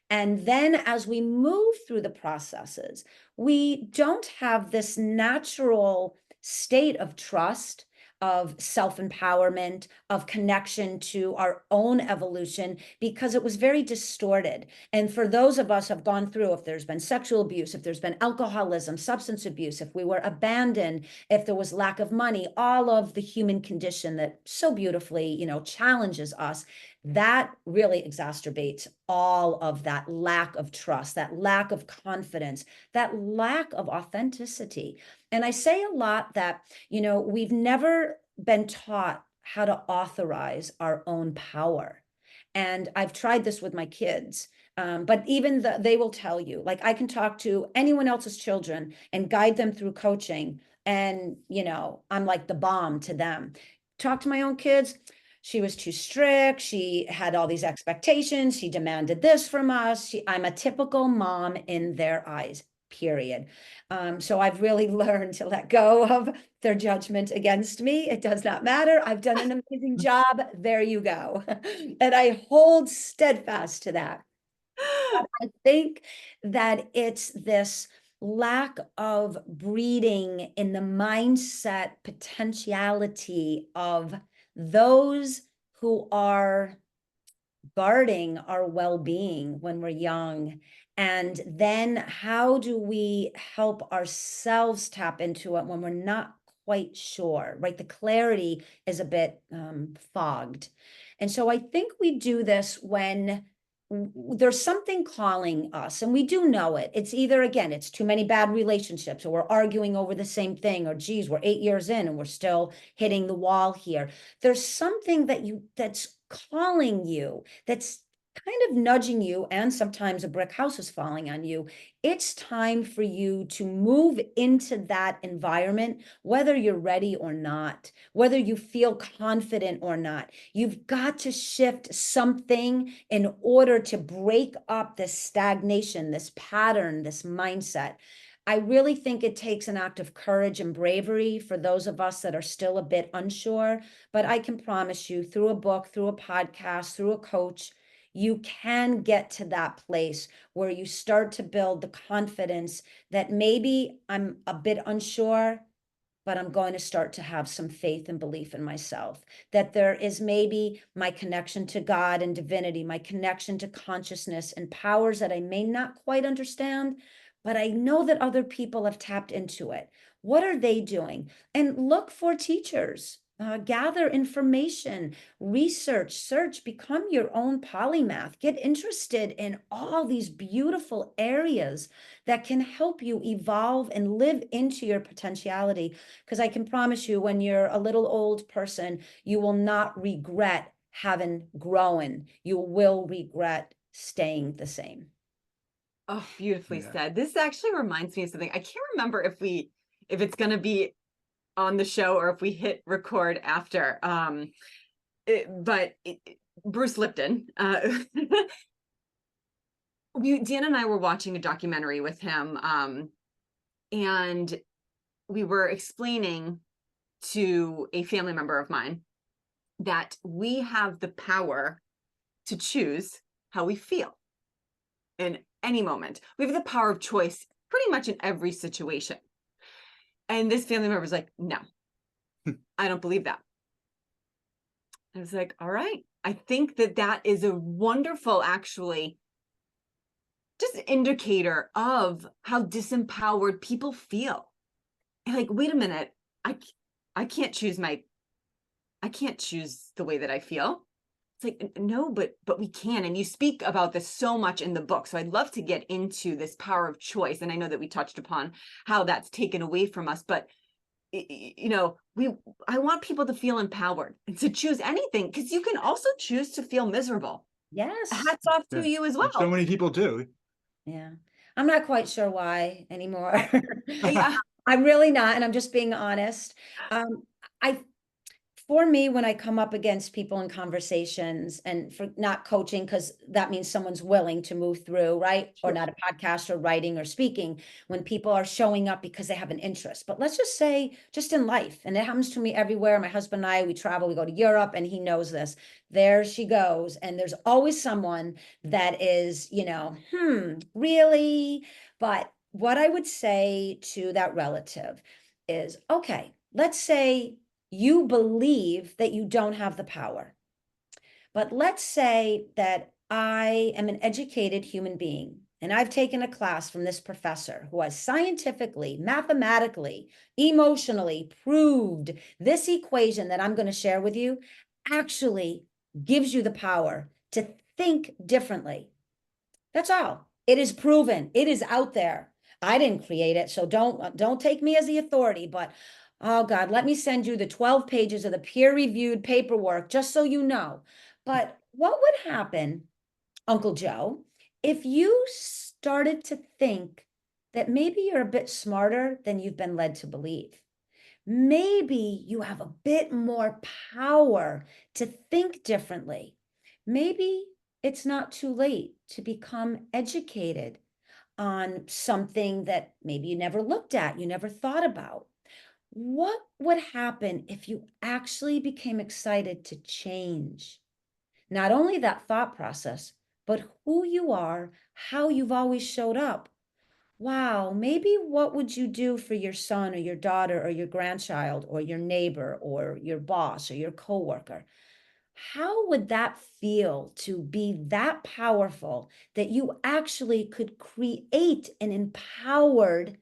And then as we move through the processes, we don't have this natural state of trust. of self-empowerment, of connection to our own evolution, because it was very distorted. And for those of us who have gone through, if there's been sexual abuse, if there's been alcoholism, substance abuse, if we were abandoned, if there was lack of money, all of the human condition that so beautifully, challenges us, that really exacerbates all of that lack of trust, that lack of confidence, that lack of authenticity. And I say a lot that, we've never been taught how to authorize our own power. And I've tried this with my kids. But even they will tell you, like, I can talk to anyone else's children and guide them through coaching. And, I'm like the bomb to them. Talk to my own kids. She was too strict. She had all these expectations. She demanded this from us. I'm a typical mom in their eyes, period. So I've really learned to let go of their judgment against me. It does not matter. I've done an amazing job. There you go. And I hold steadfast to that. I think that it's this lack of breeding in the mindset potentiality of those who are guarding our well-being when we're young. And then how do we help ourselves tap into it when we're not quite sure, right? The clarity is a bit fogged. And so I think we do this when there's something calling us, and we do know it. It's either, again, it's too many bad relationships, or we're arguing over the same thing, or geez, we're 8 years in and we're still hitting the wall here. There's something that's calling you, that's kind of nudging you, and sometimes a brick house is falling on you. It's time for you to move into that environment, whether you're ready or not, whether you feel confident or not. You've got to shift something in order to break up this stagnation, this pattern, this mindset. I really think it takes an act of courage and bravery for those of us that are still a bit unsure. But I can promise you, through a book, through a podcast, through a coach, you can get to that place where you start to build the confidence that maybe I'm a bit unsure, but I'm going to start to have some faith and belief in myself. That there is maybe my connection to God and divinity, my connection to consciousness and powers that I may not quite understand, but I know that other people have tapped into it. What are they doing? And look for teachers. Gather information, research, search, become your own polymath. Get interested in all these beautiful areas that can help you evolve and live into your potentiality. Because I can promise you, when you're a little old person, you will not regret having grown. You will regret staying the same. Oh, beautifully Yeah. said. This actually reminds me of something. I can't remember if it's going to be on the show or if we hit record after. Bruce Lipton, Dan and I were watching a documentary with him, and we were explaining to a family member of mine that we have the power to choose how we feel in any moment. We have the power of choice pretty much in every situation. And this family member was like, no, I don't believe that. I was like, all right. I think that is a wonderful, actually, just indicator of how disempowered people feel. And like, wait a minute, I can't choose the way that I feel. It's like, no, but we can. And you speak about this so much in the book. So I'd love to get into this power of choice. And I know that we touched upon how that's taken away from us, but I want people to feel empowered and to choose anything, because you can also choose to feel miserable. Yes. Hats off to Yeah. you as And so well. many people do. Yeah. I'm not quite sure why anymore. Yeah. I'm really not, and I'm just being honest. I For me, when I come up against people in conversations, and for not coaching, because that means someone's willing to move through, right? Or Sure. not a podcast or writing or speaking, when people are showing up because they have an interest. But let's just say, just in life, and it happens to me everywhere. My husband and I, we travel, we go to Europe, and he knows this. There she goes. And there's always someone that is, really? But what I would say to that relative is, okay, let's say you believe that you don't have the power. But let's say that I am an educated human being and I've taken a class from this professor who has scientifically, mathematically, emotionally proved this equation that I'm going to share with you actually gives you the power to think differently. That's all. It is proven. It is out there. I didn't create it, so don't take me as the authority, but oh God, let me send you the 12 pages of the peer-reviewed paperwork just so you know. But what would happen, Uncle Joe, if you started to think that maybe you're a bit smarter than you've been led to believe? Maybe you have a bit more power to think differently. Maybe it's not too late to become educated on something that maybe you never looked at, you never thought about. What would happen if you actually became excited to change? Not only that thought process, but who you are, how you've always showed up. Wow, maybe what would you do for your son or your daughter or your grandchild or your neighbor or your boss or your coworker? How would that feel to be that powerful that you actually could create an empowered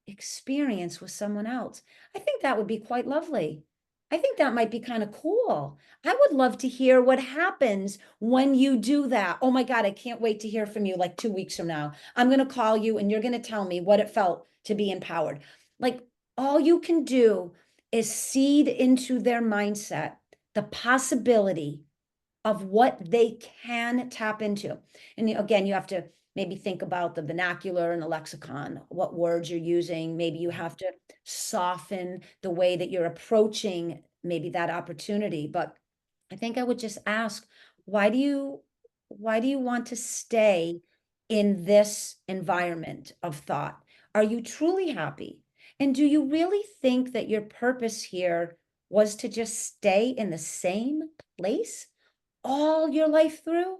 experience with someone else? I think that would be quite lovely. I think that might be kind of cool. I would love to hear what happens when you do that. Oh my God, I can't wait to hear from you like 2 weeks from now. I'm going to call you and you're going to tell me what it felt to be empowered. Like all you can do is seed into their mindset the possibility of what they can tap into. And again, you have to maybe think about the vernacular and the lexicon, what words you're using. Maybe you have to soften the way that you're approaching maybe that opportunity. But I think I would just ask, why do you want to stay in this environment of thought? Are you truly happy? And do you really think that your purpose here was to just stay in the same place all your life through?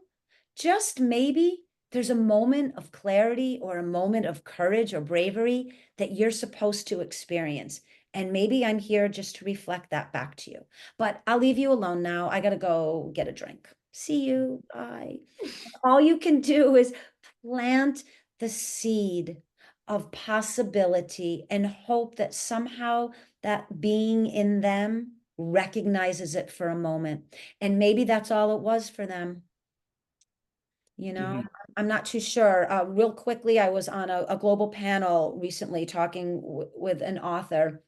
Just maybe there's a moment of clarity or a moment of courage or bravery that you're supposed to experience. And maybe I'm here just to reflect that back to you. But I'll leave you alone now. I got to go get a drink. See you. Bye. All you can do is plant the seed of possibility and hope that somehow that being in them recognizes it for a moment. And maybe that's all it was for them. You know, Mhm. I'm not too sure. Real quickly, I was on a global panel recently talking with an author,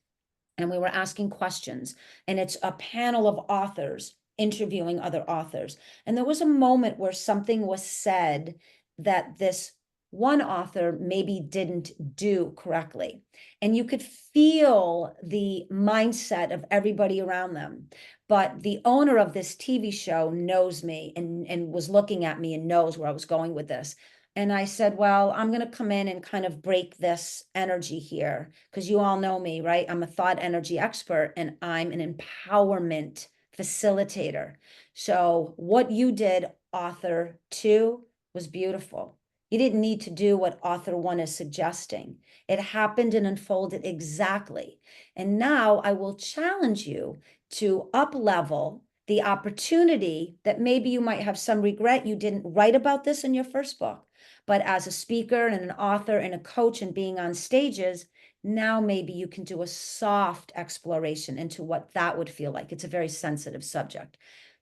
and we were asking questions, and it's a panel of authors interviewing other authors. And there was a moment where something was said that this one author maybe didn't do correctly. And you could feel the mindset of everybody around them. But the owner of this TV show knows me and was looking at me and knows where I was going with this. And I said, well, I'm going to come in and kind of break this energy here because you all know me, right? I'm a thought energy expert and I'm an empowerment facilitator. So, what you did, author two, was beautiful. You didn't need to do what author one is suggesting. It happened and unfolded exactly. And now I will challenge you to up level the opportunity that maybe you might have some regret you didn't write about this in your first book. But as a speaker and an author and a coach and being on stages, now maybe you can do a soft exploration into what that would feel like. It's a very sensitive subject.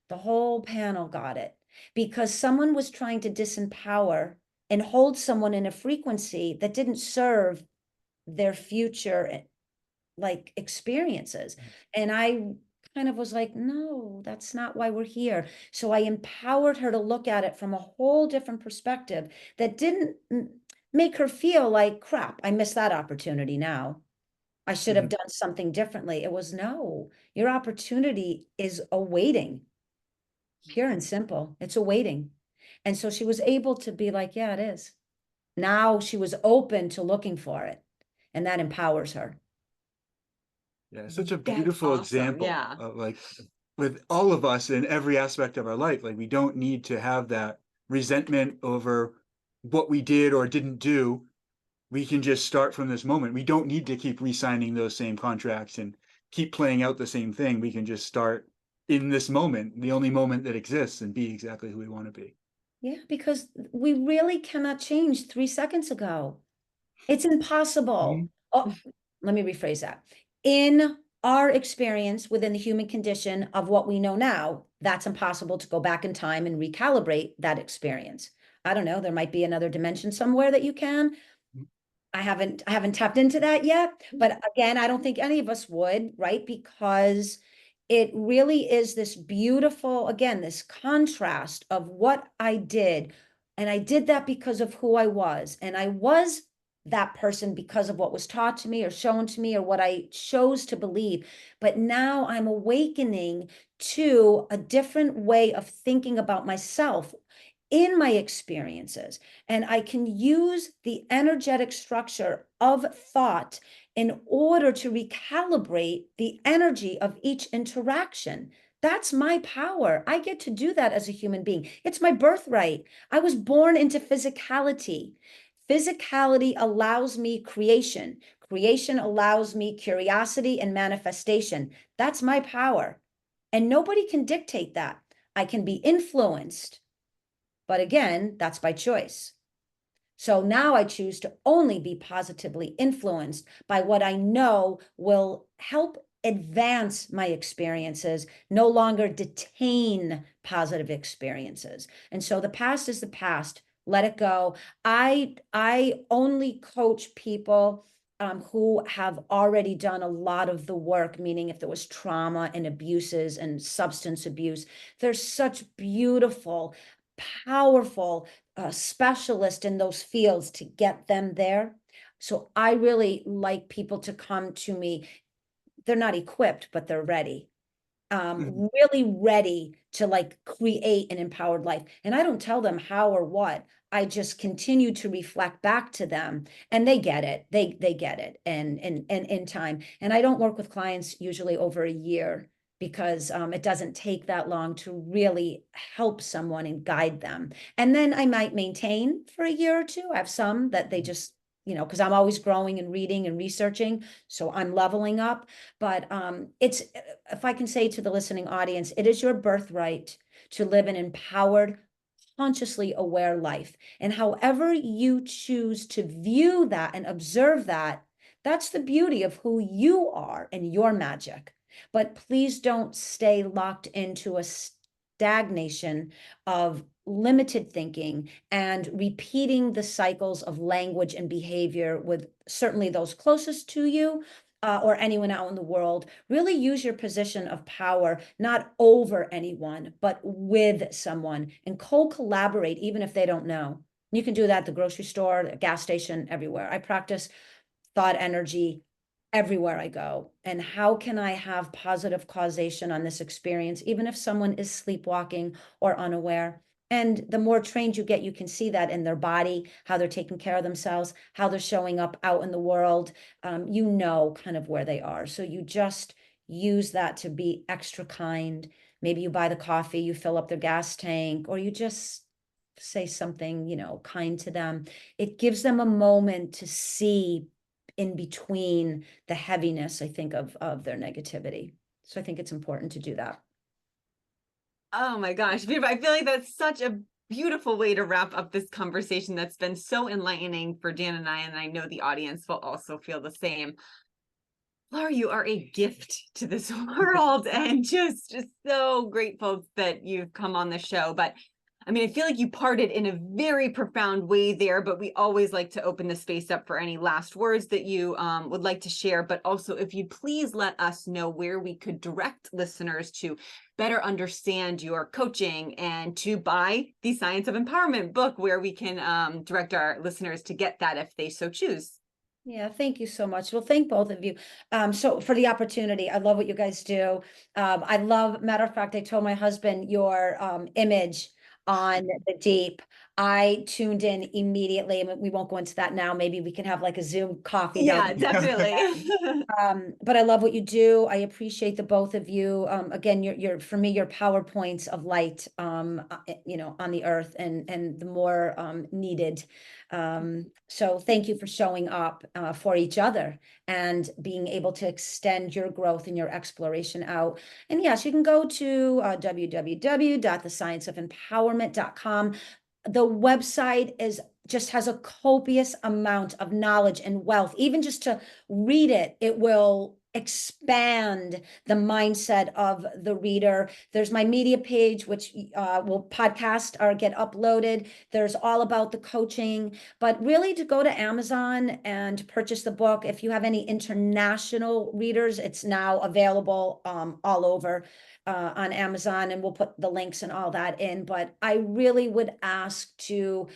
The whole panel got it because someone was trying to disempower and hold someone in a frequency that didn't serve their future like experiences. And I kind of was like, no, that's not why we're here. So I empowered her to look at it from a whole different perspective that didn't make her feel like crap. I missed that opportunity now. I should have Mhm. done something differently. It was no, your opportunity is awaiting, pure and simple. It's awaiting. And so she was able to be like, yeah, it is. Now she was open to looking for it. And that empowers her. Yeah, such a That's beautiful awesome. example Yeah. of like with all of us in every aspect of our life. Like we don't need to have that resentment over what we did or didn't do. We can just start from this moment. We don't need to keep re-signing those same contracts and keep playing out the same thing. We can just start in this moment, the only moment that exists, and be exactly who we want to be. Yeah, because we really cannot change 3 seconds ago. It's impossible. Mhm. Oh, let me rephrase that. In our experience within the human condition of what we know now, that's impossible to go back in time and recalibrate that experience. I don't know, there might be another dimension somewhere that you can. I haven't tapped into that yet, but again, I don't think any of us would, right? Because it really is this beautiful, again, this contrast of what I did. And I did that because of who I was. And I was that person because of what was taught to me or shown to me or what I chose to believe. But now I'm awakening to a different way of thinking about myself in my experiences. And I can use the energetic structure of thought in order to recalibrate the energy of each interaction. That's my power. I get to do that as a human being. It's my birthright. I was born into physicality. Physicality allows me creation. Creation allows me curiosity and manifestation. That's my power. And nobody can dictate that. I can be influenced, but again, that's by choice. So now I choose to only be positively influenced by what I know will help advance my experiences, no longer detain positive experiences. And so the past is the past. Let it go. I only coach people who have already done a lot of the work, meaning if there was trauma and abuses and substance abuse, there's such beautiful, powerful specialist in those fields to get them there. So I really like people to come to me. They're not equipped, but they're ready. Mhm. Really ready to like create an empowered life. And I don't tell them how or what. I just continue to reflect back to them, and they get it. They get it, and in time. And I don't work with clients usually over a year because it doesn't take that long to really help someone and guide them. And then I might maintain for a year or two. I have some that they just, because I'm always growing and reading and researching, so I'm leveling up. But it's, if I can say to the listening audience, it is your birthright to live an empowered, consciously aware life. And however you choose to view that and observe that, that's the beauty of who you are and your magic. But please don't stay locked into a stagnation of limited thinking and repeating the cycles of language and behavior with certainly those closest to you, or anyone out in the world. Really use your position of power, not over anyone, but with someone, and co-collaborate, even if they don't know. You can do that at the grocery store, the gas station, everywhere. I practice thought energy everywhere I go. And how can I have positive causation on this experience, even if someone is sleepwalking or unaware? And the more trained you get, you can see that in their body, how they're taking care of themselves, how they're showing up out in the world. You know kind of where they are. So you just use that to be extra kind. Maybe you buy the coffee, you fill up their gas tank, or you just say something, kind to them. It gives them a moment to see in between the heaviness, I think, of their negativity. So I think it's important to do that. Oh my gosh, beautiful. I feel like that's such a beautiful way to wrap up this conversation that's been so enlightening for Dan and I know the audience will also feel the same. Laura, you are a gift to this world, and just so grateful that you've come on the show. But I mean, I feel like you parted in a very profound way there, but we always like to open the space up for any last words that you would like to share. But also, if you'd please let us know where we could direct listeners to better understand your coaching and to buy the Science of Empowerment book, where we can direct our listeners to get that if they so choose. Yeah, thank you so much. Well, thank both of you. So for the opportunity, I love what you guys do. I love, matter of fact, I told my husband your image on the deep, I tuned in immediately. I mean, we won't go into that now. Maybe we can have like a Zoom coffee down Yeah, definitely. but I love what you do. I appreciate the both of you. Again, for me, your PowerPoints of light, you know, on the earth and the more needed. So thank you for showing up for each other and being able to extend your growth and your exploration out. And yes, you can go to www.thescienceofempowerment.com. The website just has a copious amount of knowledge and wealth. Even just to read it, it will expand the mindset of the reader. There's my media page, which will podcast or get uploaded. There's all about the coaching, but really to go to Amazon and purchase the book. If you have any international readers, it's now available all over on Amazon, and we'll put the links and all that in. But I really would ask to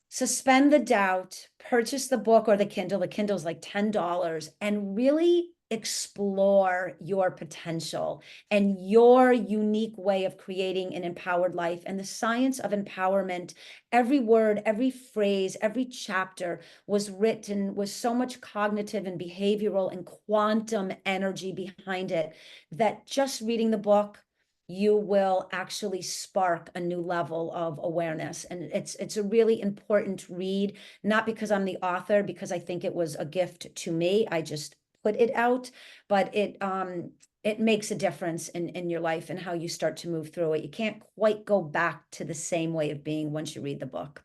suspend the doubt, purchase the book or the Kindle. The Kindle's like $10, and really explore your potential and your unique way of creating an empowered life. And the science of empowerment, every word, every phrase, every chapter was written with so much cognitive and behavioral and quantum energy behind it that just reading the book, you will actually spark a new level of awareness. And it's a really important read, not because I'm the author, because I think it was a gift to me. I just put it out, but it makes a difference in your life and how you start to move through it. You can't quite go back to the same way of being once you read the book.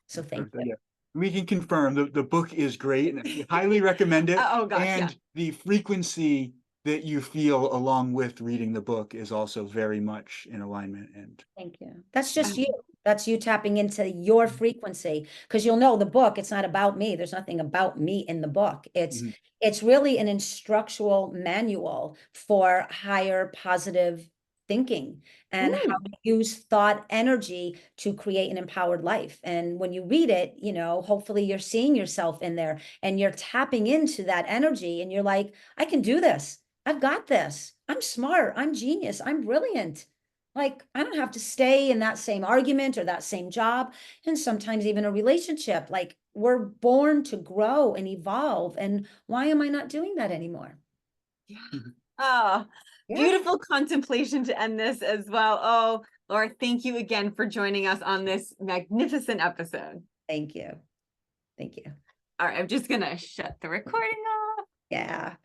So thank you. Yeah. We can confirm the book is great and we highly recommend it. Oh gosh, yeah. And the frequency that you feel along with reading the book is also very much in alignment. And Thank you. That's just you. That's you tapping into your frequency, because you'll know the book, it's not about me. There's nothing about me in the book. Mhm. It's really an instructional manual for higher positive thinking and how to use thought energy to create an empowered life. And when you read it, you know, hopefully you're seeing yourself in there and you're tapping into that energy and you're like, I can do this. I've got this. I'm smart. I'm genius. I'm brilliant. Like, I don't have to stay in that same argument or that same job, and sometimes even a relationship. Like, we're born to grow and evolve. And why am I not doing that anymore? Yeah. Oh, Yeah. beautiful contemplation to end this as well. Oh, Laura, thank you again for joining us on this magnificent episode. Thank you. Thank you. All right, I'm just gonna shut the recording off. Yeah.